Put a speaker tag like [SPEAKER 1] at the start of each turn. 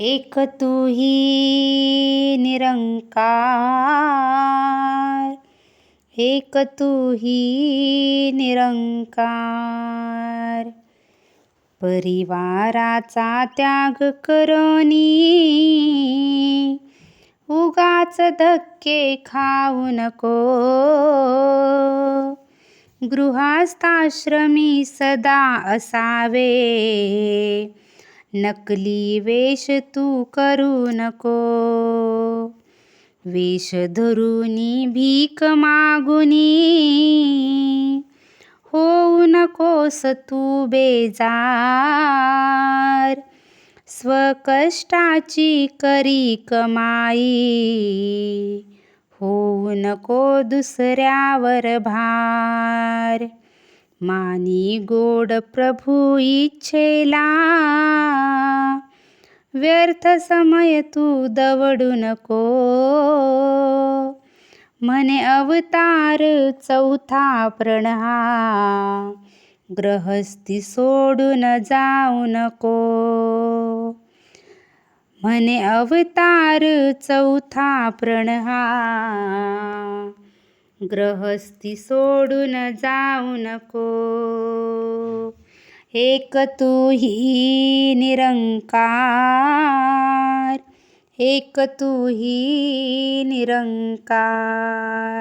[SPEAKER 1] एक तू ही निरंकार, एक तू ही निरंकार. परिवाराचा त्याग करोनी उगाच धक्के खाऊ नको. गृहस्थाश्रमी सदा असावे, नकली वेश तू करू नको. वेश धरुनी भीक मागुनी होऊ नकोस तू बेजार. स्वकष्टाची करी कमाई, होऊ नको दुसऱ्यावर भार. मानी गोड प्रभू इच्छेला, व्यर्थ समय तू दवडू नको. म्हणे अवतार चौथा प्रण हा, ग्रहस्थी सोडून जाऊ नको. म्हणे अवतार चौथा प्रण हा, ग्रहस्थी सोडून जाऊ नको. एक तू ही निरंकार, एक तू ही निरंकार.